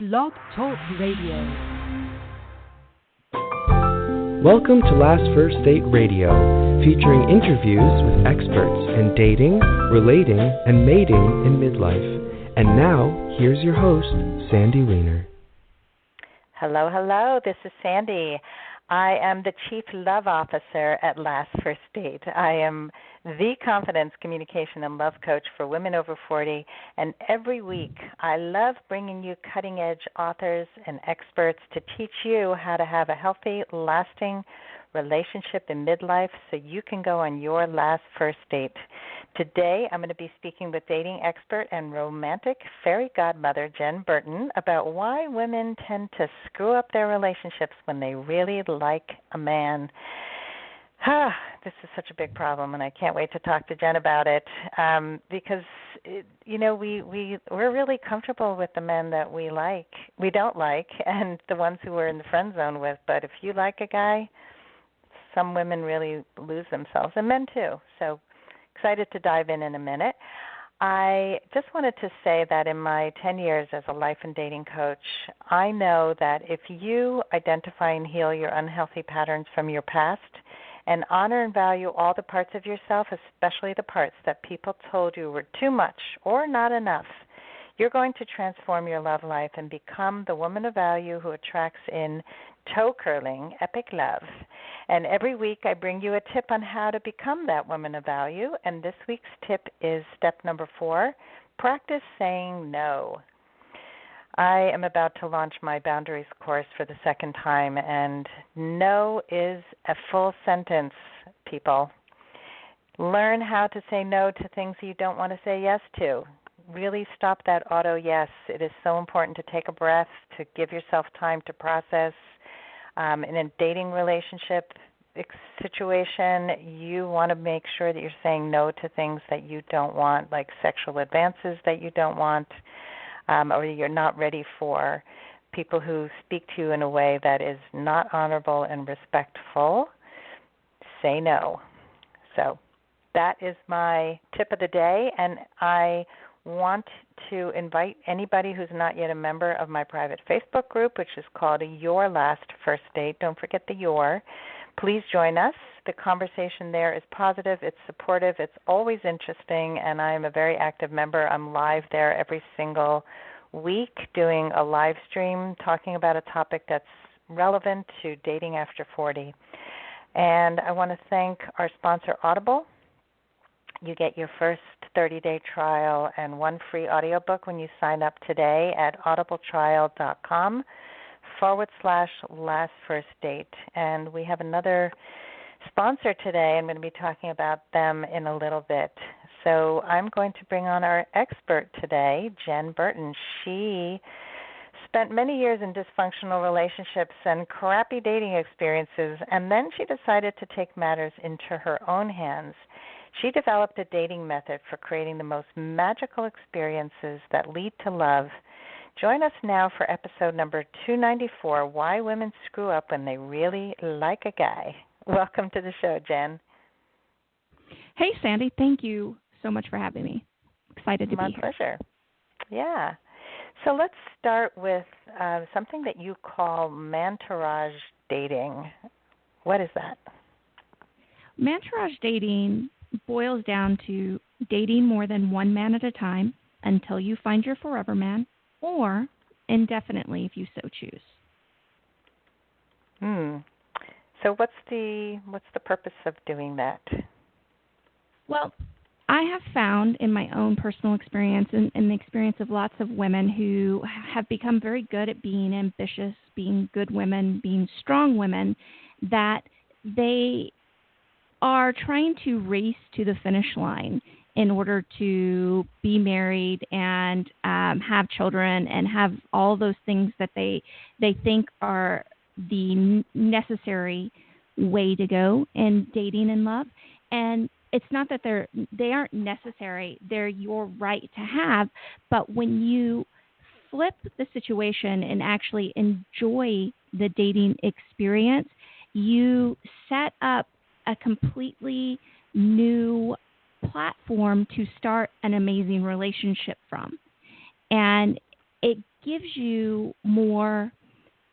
Blog Talk Radio. Welcome to Last First Date Radio, featuring interviews with experts in dating, relating, and mating in midlife. And now, here's your host, Sandy Weiner. Hello, hello. This is Sandy. I am the Chief Love Officer at Last First Date. I am the confidence, communication, and love coach for women over 40, and every week I love bringing you cutting-edge authors and experts to teach you how to have a healthy, lasting relationship in midlife so you can go on your last first date. Today I'm going to be speaking with dating expert and romantic fairy godmother Jenn Burton about why women tend to screw up their relationships when they really like a man. This is such a big problem, and I can't wait to talk to Jenn about it because, we're really comfortable with the men that we don't like, and the ones who we're in the friend zone with. But if you like a guy, some women really lose themselves, and men too. So excited to dive in a minute. I just wanted to say that in my 10 years as a life and dating coach, I know that if you identify and heal your unhealthy patterns from your past and honor and value all the parts of yourself, especially the parts that people told you were too much or not enough, you're going to transform your love life and become the woman of value who attracts in toe-curling, epic love. And every week I bring you a tip on how to become that woman of value. And this week's tip is step number 4, practice saying no. I am about to launch my Boundaries course for the second time, and no is a full sentence, people. Learn how to say no to things you don't want to say yes to. Really stop that auto yes. It is so important to take a breath, to give yourself time to process. In a dating relationship situation, you want to make sure that you're saying no to things that you don't want, like sexual advances that you don't want, or you're not ready for, people who speak to you in a way that is not honorable and respectful. Say no. So that is my tip of the day, and I want to invite anybody who's not yet a member of my private Facebook group, which is called Your Last First Date. Don't forget the your. Please join us. The conversation there is positive, it's supportive, it's always interesting, and I am a very active member. I'm live there every single week doing a live stream talking about a topic that's relevant to dating after 40. And I want to thank our sponsor, Audible. You get your first 30-day trial and one free audiobook when you sign up today at audibletrial.com/lastfirstdate. And we have another sponsor today. I'm going to be talking about them in a little bit. So I'm going to bring on our expert today, Jenn Burton. She spent many years in dysfunctional relationships and crappy dating experiences, and then she decided to take matters into her own hands. She developed a dating method for creating the most magical experiences that lead to love. Join us now for episode number 294, Why Women Screw Up When They Really Like a Guy. Welcome to the show, Jenn. Hey, Sandy. Thank you so much for having me. Excited to be here. My pleasure. Yeah. So let's start with something that you call mantourage dating. What is that? Mantourage dating boils down to dating more than one man at a time until you find your forever man, or indefinitely if you so choose. So what's the purpose of doing that? Well, I have found in my own personal experience and the experience of lots of women who have become very good at being ambitious, being good women, being strong women, that they are trying to race to the finish line in order to be married and have children and have all those things that they think are the necessary way to go in dating and love. And it's not that they aren't necessary, they're your right to have, but when you flip the situation and actually enjoy the dating experience, you set up a completely new platform to start an amazing relationship from. And it gives you more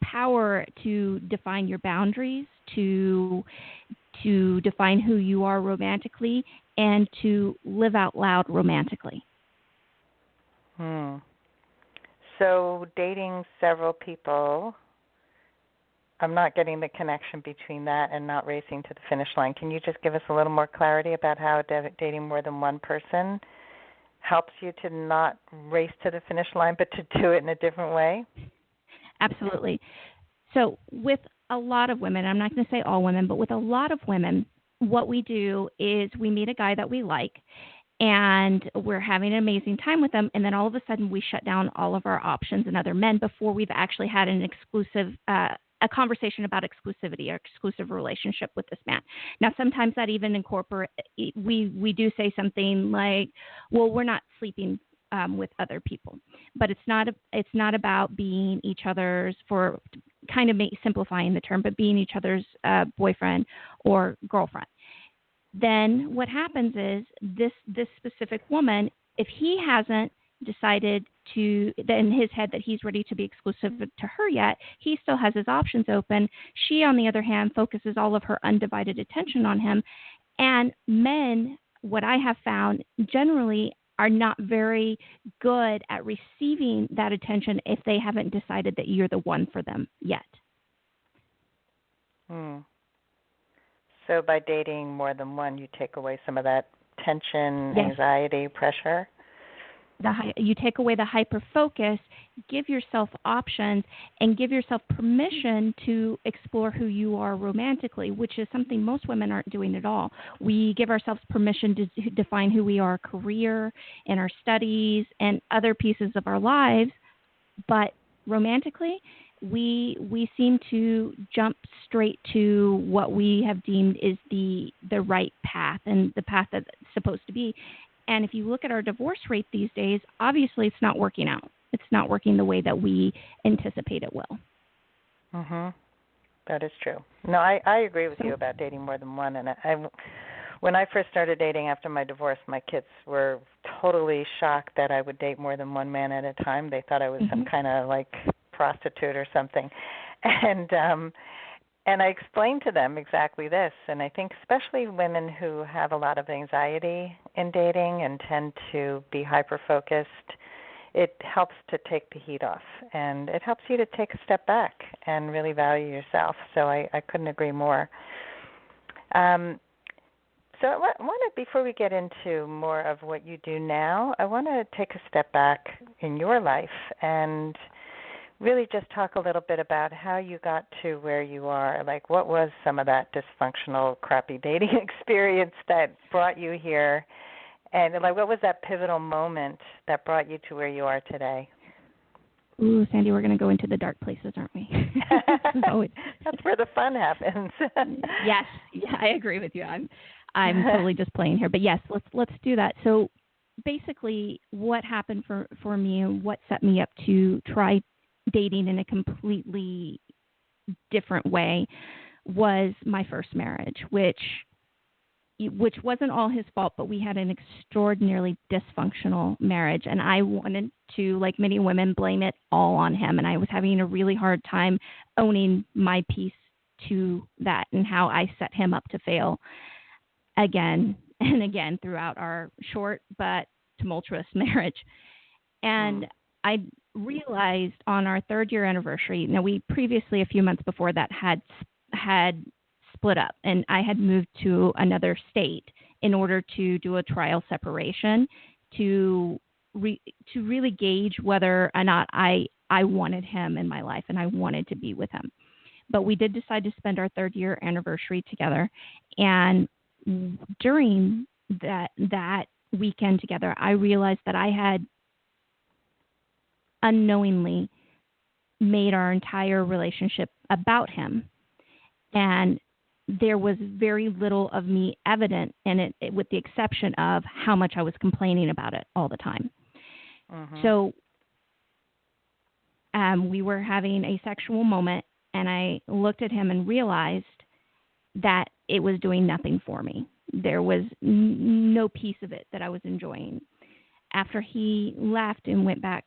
power to define your boundaries, to define who you are romantically, and to live out loud romantically. So dating several people, I'm not getting the connection between that and not racing to the finish line. Can you just give us a little more clarity about how dating more than one person helps you to not race to the finish line, but to do it in a different way? Absolutely. So with a lot of women, I'm not going to say all women, but with a lot of women, what we do is we meet a guy that we like, and we're having an amazing time with them, and then all of a sudden we shut down all of our options and other men before we've actually had an exclusive a conversation about exclusivity or exclusive relationship with this man. Now, sometimes that even incorporate we do say something like, "Well, we're not sleeping with other people," but it's not about being each other's, for kind of simplifying the term, but being each other's boyfriend or girlfriend. Then what happens is this specific woman, if he hasn't decided to, in his head, that he's ready to be exclusive to her yet, he still has his options open. She, on the other hand, focuses all of her undivided attention on him. And men, what I have found, generally are not very good at receiving that attention if they haven't decided that you're the one for them yet. So by dating more than one, you take away some of that tension, Yes. anxiety, pressure? You take away the hyper-focus, give yourself options, and give yourself permission to explore who you are romantically, which is something most women aren't doing at all. We give ourselves permission to define who we are, career, in our studies, and other pieces of our lives, but romantically, we seem to jump straight to what we have deemed is the right path and the path that's supposed to be. And if you look at our divorce rate these days, obviously it's not working out. It's not working the way that we anticipate it will. That is true. No, I agree with you about dating more than one. And when I first started dating after my divorce, my kids were totally shocked that I would date more than one man at a time. They thought I was some kind of like prostitute or something. And I explained to them exactly this, and I think especially women who have a lot of anxiety in dating and tend to be hyper-focused, it helps to take the heat off, and it helps you to take a step back and really value yourself. So I couldn't agree more. So I want to, before we get into more of what you do now, I want to take a step back in your life and really just talk a little bit about how you got to where you are. Like, what was some of that dysfunctional, crappy dating experience that brought you here? And, like, what was that pivotal moment that brought you to where you are today? Ooh, Sandy, we're going to go into the dark places, aren't we? That's where the fun happens. Yes, I agree with you. I'm totally just playing here. But, yes, let's do that. So, basically, what happened for me and what set me up to try dating in a completely different way was my first marriage, which wasn't all his fault, but we had an extraordinarily dysfunctional marriage, and I wanted to, like many women, blame it all on him, and I was having a really hard time owning my piece to that and how I set him up to fail again and again throughout our short but tumultuous marriage. And I realized on our third-year anniversary, now we previously, a few months before that, had split up, and I had moved to another state in order to do a trial separation to really gauge whether or not I wanted him in my life and I wanted to be with him. But we did decide to spend our third-year anniversary together, and during that weekend together, I realized that I had unknowingly made our entire relationship about him, and there was very little of me evident in it, with the exception of how much I was complaining about it all the time. So we were having a sexual moment, and I looked at him and realized that it was doing nothing for me. There was no piece of it that I was enjoying. After he left and went back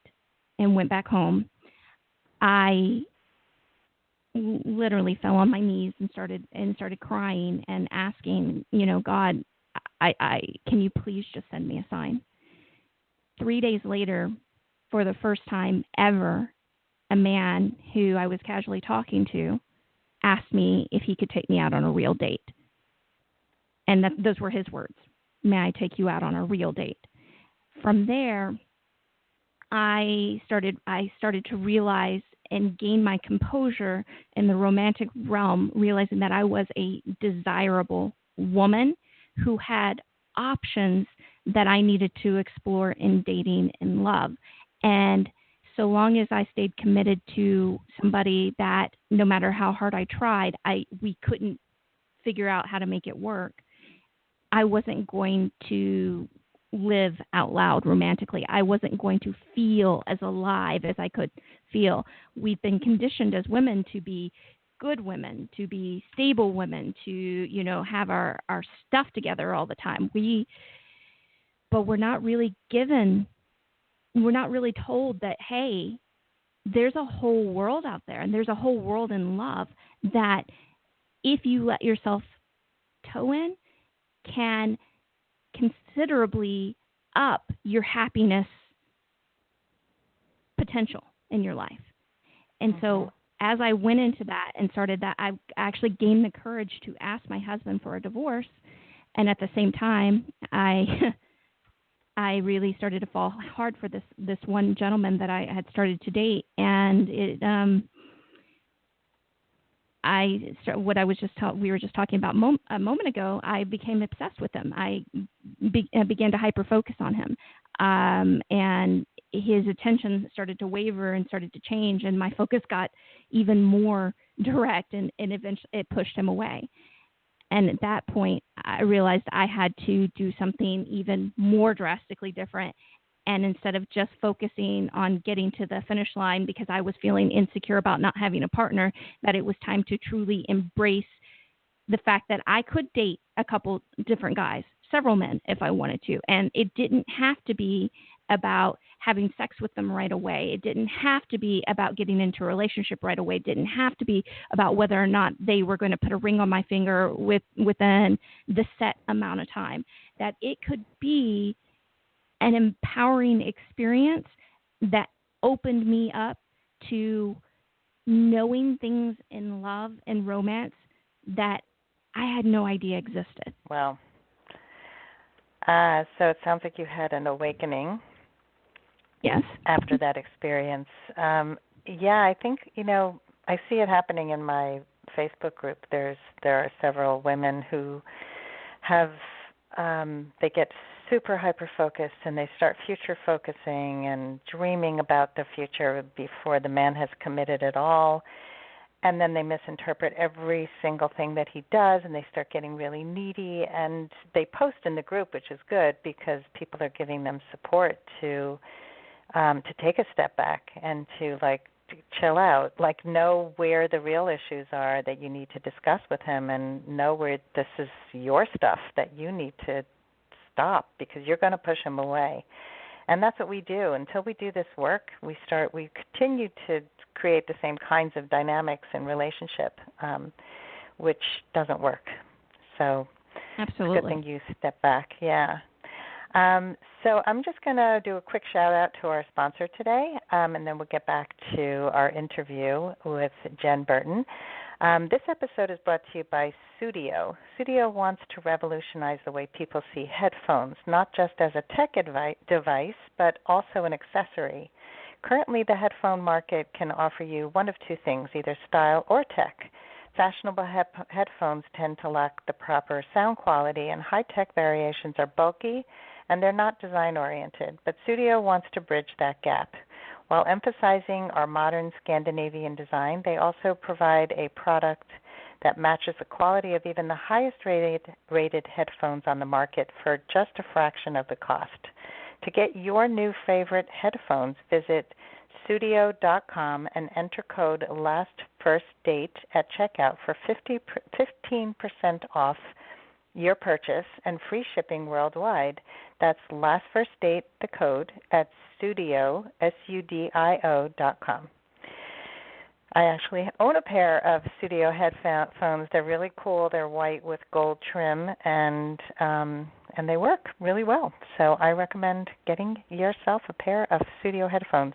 and went back home, I literally fell on my knees and started crying and asking, God, I can you please just send me a sign? 3 days later, for the first time ever, a man who I was casually talking to asked me if he could take me out on a real date. And those were his words. May I take you out on a real date? From there, I started to realize and gain my composure in the romantic realm, realizing that I was a desirable woman who had options that I needed to explore in dating and love. And so long as I stayed committed to somebody that no matter how hard I tried, we couldn't figure out how to make it work, I wasn't going to live out loud romantically. I wasn't going to feel as alive as I could feel. We've been conditioned as women to be good women, to be stable women, to, have our stuff together all the time. But we're not really told that, hey, there's a whole world out there and there's a whole world in love that if you let yourself toe in can considerably up your happiness potential in your life. And so as I went into that and started that, I actually gained the courage to ask my husband for a divorce. And at the same time, I really started to fall hard for this one gentleman that I had started to date. And we were just talking about a moment ago, I became obsessed with him. I began to hyper-focus on him. And his attention started to waver and started to change, and my focus got even more direct, and eventually it pushed him away. And at that point, I realized I had to do something even more drastically different. And instead of just focusing on getting to the finish line because I was feeling insecure about not having a partner, that it was time to truly embrace the fact that I could date a couple different guys, several men if I wanted to. And it didn't have to be about having sex with them right away. It didn't have to be about getting into a relationship right away. It didn't have to be about whether or not they were going to put a ring on my finger within the set amount of time. That it could be an empowering experience that opened me up to knowing things in love and romance that I had no idea existed. Wow. So it sounds like you had an awakening. Yes. After that experience. I think, I see it happening in my Facebook group. There are several women who have, they get super hyper-focused and they start future focusing and dreaming about the future before the man has committed at all. And then they misinterpret every single thing that he does, and they start getting really needy. And they post in the group, which is good because people are giving them support to take a step back and to chill out, know where the real issues are that you need to discuss with him, and know where this is your stuff that you need to stop because you're going to push him away. And that's what we do. Until we do this work, we continue to create the same kinds of dynamics in relationship, which doesn't work. So absolutely. It's a good thing you step back. Yeah. So I'm just going to do a quick shout-out to our sponsor today, and then we'll get back to our interview with Jenn Burton. This episode is brought to you by Sudio. Sudio wants to revolutionize the way people see headphones, not just as a tech device, but also an accessory. Currently, the headphone market can offer you one of two things, either style or tech. Fashionable headphones tend to lack the proper sound quality, and high-tech variations are bulky, and they're not design-oriented. But Sudio wants to bridge that gap. While emphasizing our modern Scandinavian design, they also provide a product that matches the quality of even the highest rated headphones on the market for just a fraction of the cost. To get your new favorite headphones, visit Sudio.com and enter code LASTFIRSTDATE at checkout for 15% off your purchase and free shipping worldwide. That's Last First Date, the code, at studio, SUDIO.com. I actually own a pair of studio headphones. They're really cool. They're white with gold trim, and they work really well. So I recommend getting yourself a pair of studio headphones.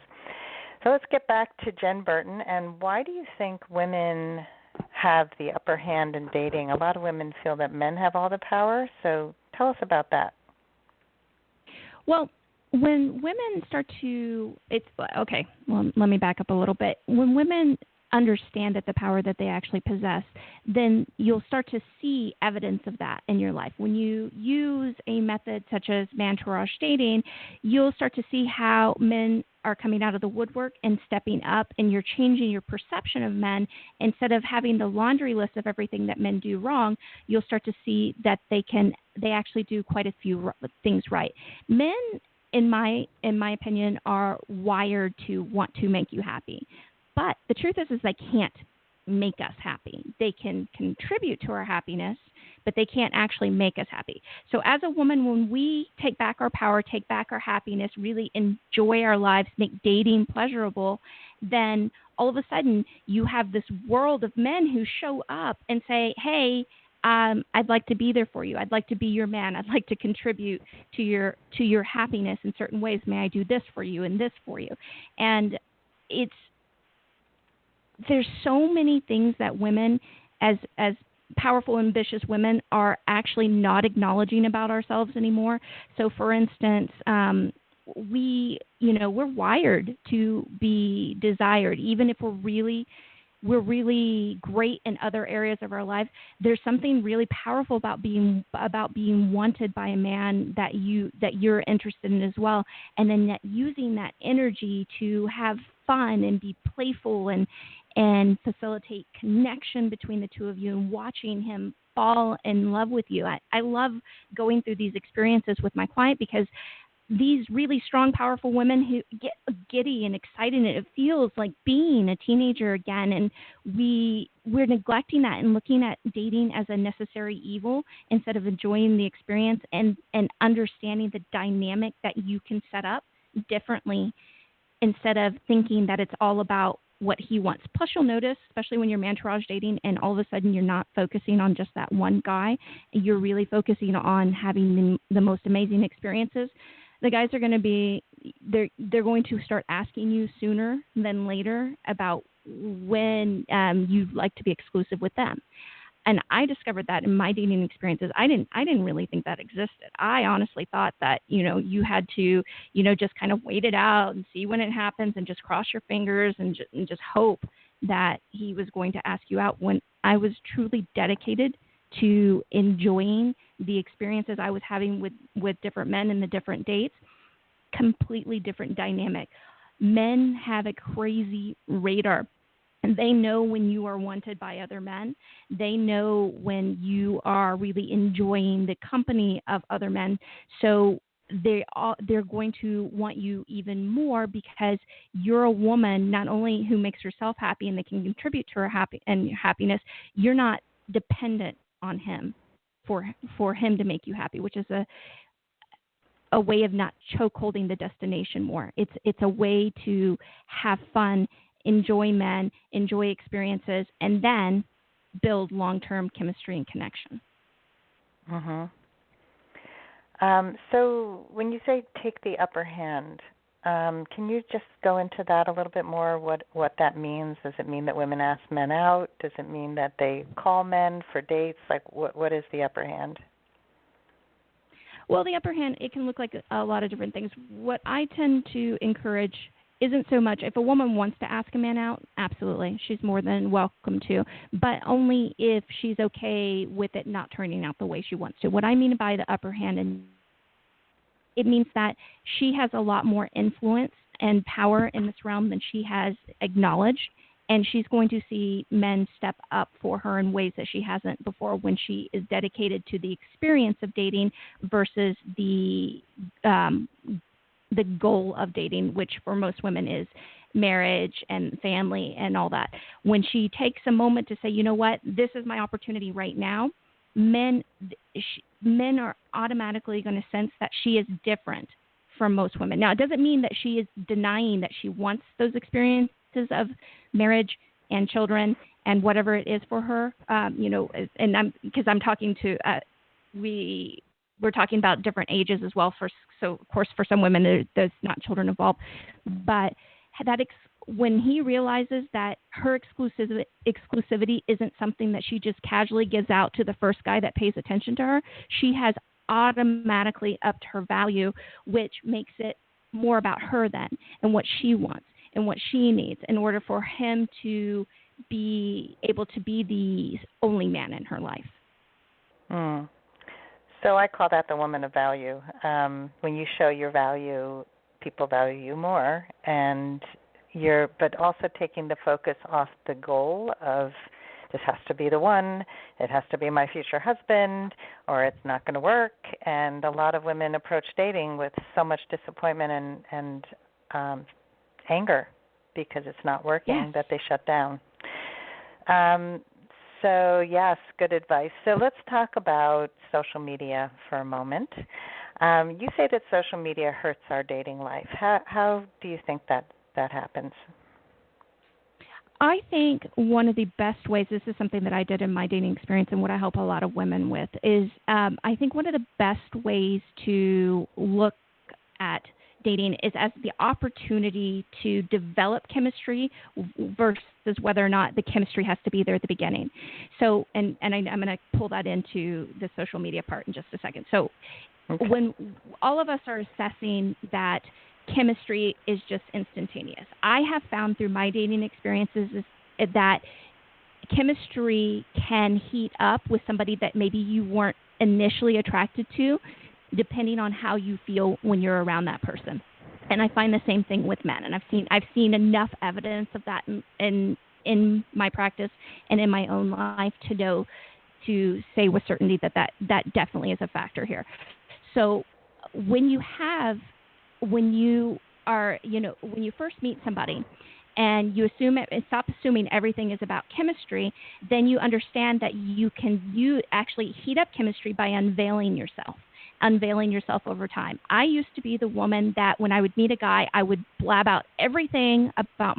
So let's get back to Jenn Burton. And why do you think women have the upper hand in dating? A lot of women feel that men have all the power. So tell us about that. Well, when women start to, let me back up a little bit. When women understand that the power that they actually possess, then you'll start to see evidence of that in your life. When you use a method such as mantourage dating, you'll start to see how men are coming out of the woodwork and stepping up, and you're changing your perception of men. Instead of having the laundry list of everything that men do wrong, you'll start to see that they actually do quite a few things right. Men, in my opinion, are wired to want to make you happy. But the truth is they can't make us happy. They can contribute to our happiness, but they can't actually make us happy. So as a woman, when we take back our power, take back our happiness, really enjoy our lives, make dating pleasurable, then all of a sudden you have this world of men who show up and say, hey, I'd like to be there for you. I'd like to be your man. I'd like to contribute to your happiness in certain ways. May I do this for you and this for you? And there's so many things that women, as powerful, ambitious women, are actually not acknowledging about ourselves anymore. So, for instance, we're wired to be desired, even if we're really great in other areas of our life. There's something really powerful about being wanted by a man that you're interested in as well, and then using that energy to have fun and be playful and facilitate connection between the two of you and watching him fall in love with you. I love going through these experiences with my client because these really strong, powerful women who get giddy and excited, and it feels like being a teenager again. And we're neglecting that and looking at dating as a necessary evil instead of enjoying the experience and understanding the dynamic that you can set up differently instead of thinking that it's all about what he wants. Plus, you'll notice, especially when you're mantourage dating and all of a sudden you're not focusing on just that one guy, you're really focusing on having the most amazing experiences. The guys are going to be, they're going to start asking you sooner than later about when you'd like to be exclusive with them. And I discovered that in my dating experiences. I didn't really think that existed. I honestly thought that, you had to, just kind of wait it out and see when it happens and just cross your fingers and just hope that he was going to ask you out, when I was truly dedicated to enjoying the experiences I was having with different men and the different dates. Completely different dynamic. Men have a crazy radar. And they know when you are wanted by other men. They know when you are really enjoying the company of other men. So they're going to want you even more because you're a woman not only who makes herself happy and they can contribute to her happiness. You're not dependent on him for him to make you happy, which is a way of not chokeholding the destination more. It's a way to have fun, enjoy men, enjoy experiences, and then build long-term chemistry and connection. Mm-hmm. So when you say take the upper hand, can you just go into that a little bit more, what that means? Does it mean that women ask men out? Does it mean that they call men for dates? Like, what is the upper hand? Well, the upper hand, it can look like a lot of different things. What I tend to encourage isn't so much if a woman wants to ask a man out, absolutely, she's more than welcome to, but only if she's okay with it not turning out the way she wants to. What I mean by the upper hand, and it means that she has a lot more influence and power in this realm than she has acknowledged, and she's going to see men step up for her in ways that she hasn't before when she is dedicated to the experience of dating versus the goal of dating, which for most women is marriage and family and all that. When she takes a moment to say, you know what, this is my opportunity right now, men are automatically going to sense that she is different from most women. Now, it doesn't mean that she is denying that she wants those experiences of marriage and children and whatever it is for her. And I'm talking to we're talking about different ages as well. So of course, for some women, there's not children involved, but when he realizes that her exclusivity isn't something that she just casually gives out to the first guy that pays attention to her, she has automatically upped her value, which makes it more about her then and what she wants and what she needs in order for him to be able to be the only man in her life. So I call that the woman of value. When you show your value, people value you more, but also taking the focus off the goal of this has to be the one, it has to be my future husband, or it's not going to work. And a lot of women approach dating with so much disappointment and anger because it's not working that they shut down. So yes, good advice. So let's talk about social media for a moment. You say that social media hurts our dating life. How do you think that happens? I think one of the best ways, this is something that I did in my dating experience and what I help a lot of women with, is I think one of the best ways to look at dating is as the opportunity to develop chemistry versus whether or not the chemistry has to be there at the beginning. So, and I'm going to pull that into the social media part in just a second. So when all of us are assessing that chemistry is just instantaneous, I have found through my dating experiences that chemistry can heat up with somebody that maybe you weren't initially attracted to, depending on how you feel when you're around that person. And I find the same thing with men. And I've seen enough evidence of that in my practice and in my own life to say with certainty that definitely is a factor here. So when you first meet somebody and you stop assuming everything is about chemistry, then you understand that you actually heat up chemistry by unveiling yourself over time. I used to be the woman that when I would meet a guy, I would blab out everything about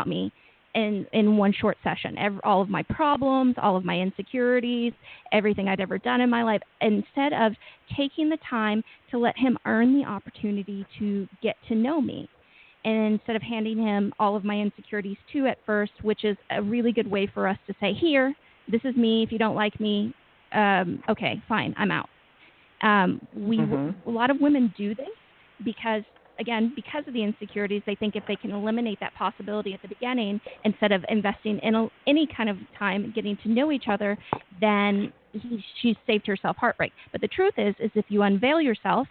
me in one short session, all of my problems, all of my insecurities, everything I'd ever done in my life, instead of taking the time to let him earn the opportunity to get to know me. And instead of handing him all of my insecurities too at first, which is a really good way for us to say, here, this is me. If you don't like me, okay, fine, I'm out. A lot of women do this because of the insecurities, they think if they can eliminate that possibility at the beginning, instead of investing in any kind of time getting to know each other, then she's saved herself heartbreak. But the truth is if you unveil yourself,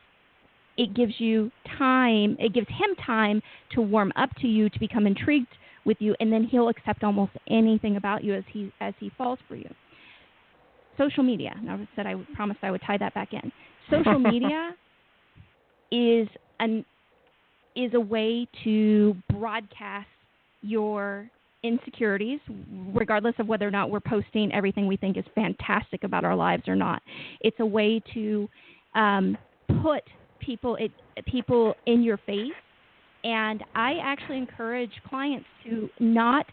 it gives him time to warm up to you, to become intrigued with you, and then he'll accept almost anything about you as he falls for you. Social media. Now, I promised I would tie that back in. Social media is a way to broadcast your insecurities, regardless of whether or not we're posting everything we think is fantastic about our lives or not. It's a way to put people in your face. And I actually encourage clients to not,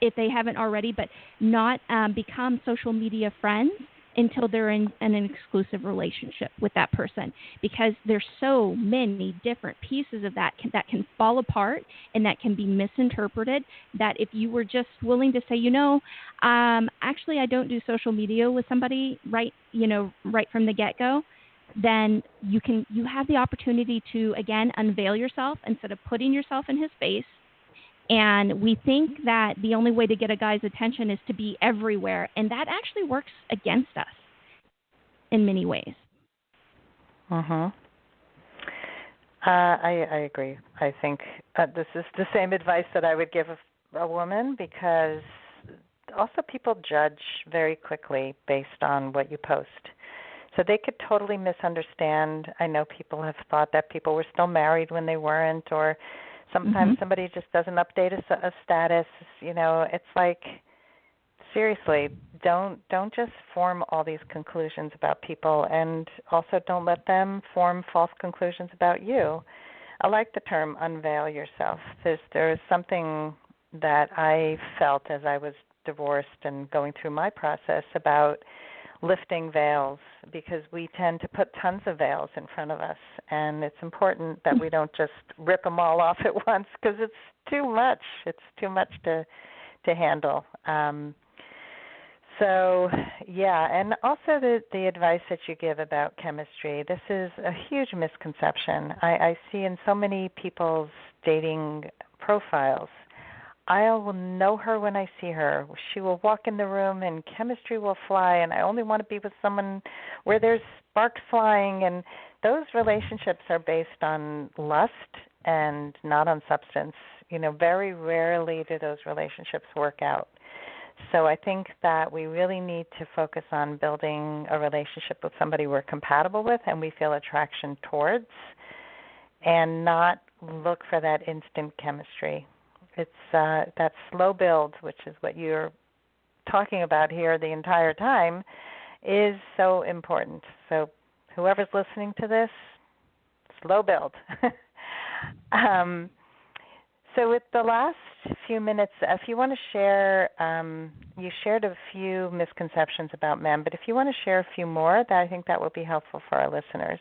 if they haven't already, but not become social media friends until they're in an exclusive relationship with that person, because there's so many different pieces of that can fall apart and that can be misinterpreted, that if you were just willing to say, actually I don't do social media with somebody right from the get-go, then you have the opportunity to, again, unveil yourself instead of putting yourself in his face. And we think that the only way to get a guy's attention is to be everywhere, and that actually works against us in many ways. I agree. I think this is the same advice that I would give a woman, because also people judge very quickly based on what you post. So they could totally misunderstand. I know people have thought that people were still married when they weren't, or sometimes somebody just doesn't update a status. It's like seriously, don't just form all these conclusions about people, and also don't let them form false conclusions about you. I like the term unveil yourself. There's something that I felt as I was divorced and going through my process about lifting veils, because we tend to put tons of veils in front of us, and it's important that we don't just rip them all off at once, because it's too much. It's too much to handle. So, yeah, and also the advice that you give about chemistry, this is a huge misconception. I see in so many people's dating profiles, I will know her when I see her. She will walk in the room and chemistry will fly, and I only want to be with someone where there's sparks flying, and those relationships are based on lust and not on substance. Very rarely do those relationships work out. So I think that we really need to focus on building a relationship with somebody we're compatible with and we feel attraction towards, and not look for that instant chemistry. It's that slow build, which is what you're talking about here the entire time, is so important. So whoever's listening to this, slow build. So with the last few minutes, if you want to share, you shared a few misconceptions about men, but if you want to share a few more, I think that will be helpful for our listeners.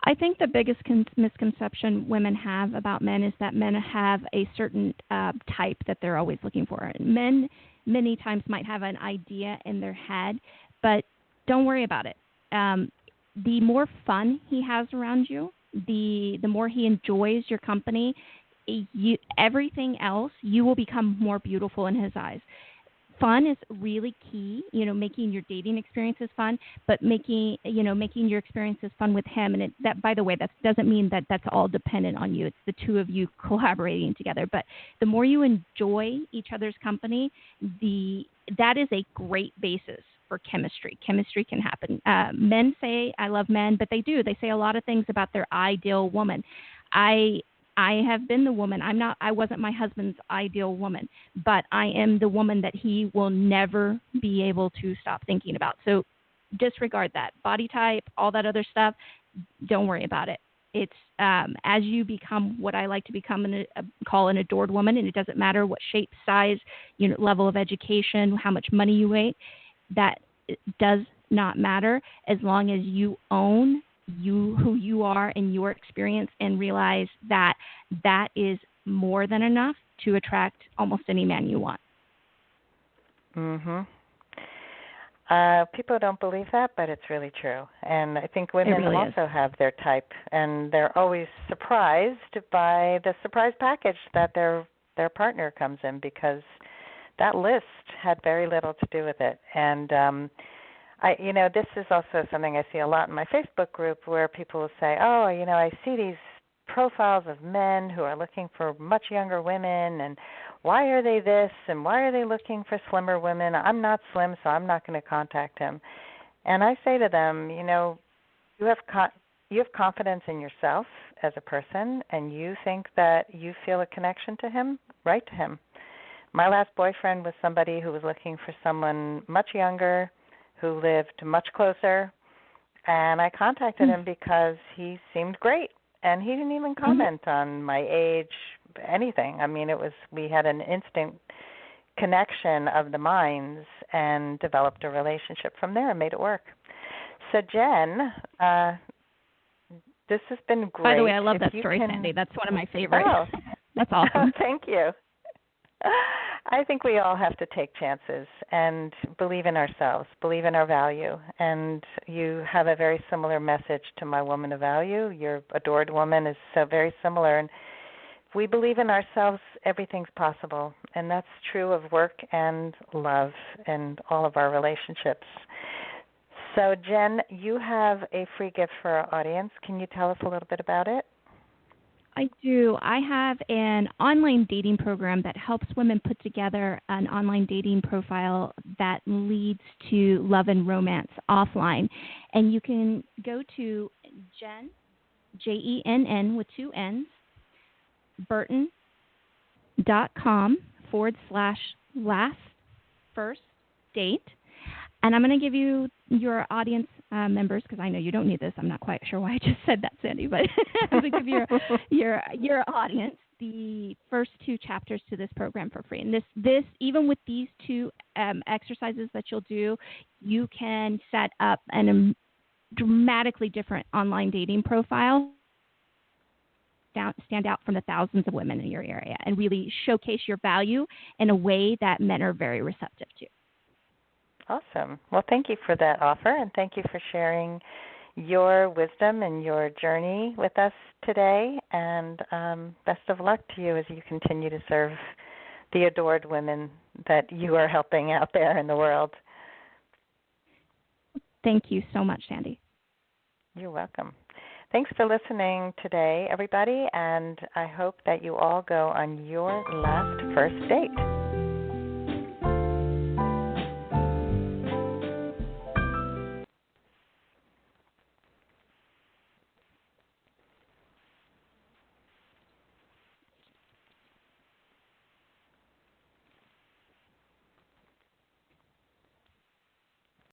I think the biggest misconception women have about men is that men have a certain type that they're always looking for. Men many times might have an idea in their head, but don't worry about it. The more fun he has around you, the more he enjoys your company, everything else, you will become more beautiful in his eyes. Fun is really key, making your dating experiences fun, but making your experiences fun with him. And that, by the way, that doesn't mean that that's all dependent on you. It's the two of you collaborating together. But the more you enjoy each other's company, that is a great basis for chemistry. Chemistry can happen. Men say, I love men, but they do. They say a lot of things about their ideal woman. I have been the woman. I wasn't my husband's ideal woman, but I am the woman that he will never be able to stop thinking about. So disregard that. Body type, all that other stuff, don't worry about it. It's as you become what I like to become call an adored woman, and it doesn't matter what shape, size, level of education, how much money you make, that does not matter as long as you own who you are and your experience, and realize that is more than enough to attract almost any man you want. Mhm. People don't believe that, but it's really true. And I think women really also have their type, and they're always surprised by the surprise package that their partner comes in, because that list had very little to do with it. And this is also something I see a lot in my Facebook group, where people will say, oh, I see these profiles of men who are looking for much younger women, and why are they this, and why are they looking for slimmer women? I'm not slim, so I'm not going to contact him. And I say to them, you have confidence in yourself as a person, and you think that you feel a connection to him, write to him. My last boyfriend was somebody who was looking for someone much younger, who lived much closer, and I contacted him because he seemed great, and he didn't even comment on my age, anything. I mean, we had an instant connection of the minds and developed a relationship from there and made it work. So, Jenn, this has been great. By the way, I love that story, Sandy. That's one of my favorites. Oh. That's awesome. Thank you. I think we all have to take chances and believe in ourselves, believe in our value. And you have a very similar message to my woman of value. Your adored woman is so very similar. And if we believe in ourselves, everything's possible. And that's true of work and love and all of our relationships. So, Jenn, you have a free gift for our audience. Can you tell us a little bit about it? I do. I have an online dating program that helps women put together an online dating profile that leads to love and romance offline. And you can go to Jenn, Jenn with two N's, Burton.com/last first date. And I'm going to give you your audience members, because I know you don't need this. I'm not quite sure why I just said that, Sandy, but I'm going to give your audience the first 2 chapters to this program for free. And this even with these 2 exercises that you'll do, you can set up a dramatically different online dating profile, stand out from the thousands of women in your area, and really showcase your value in a way that men are very receptive to. Awesome. Well, thank you for that offer, and thank you for sharing your wisdom and your journey with us today. And best of luck to you as you continue to serve the adored women that you are helping out there in the world. Thank you so much, Sandy. You're welcome. Thanks for listening today, everybody, and I hope that you all go on your last first date.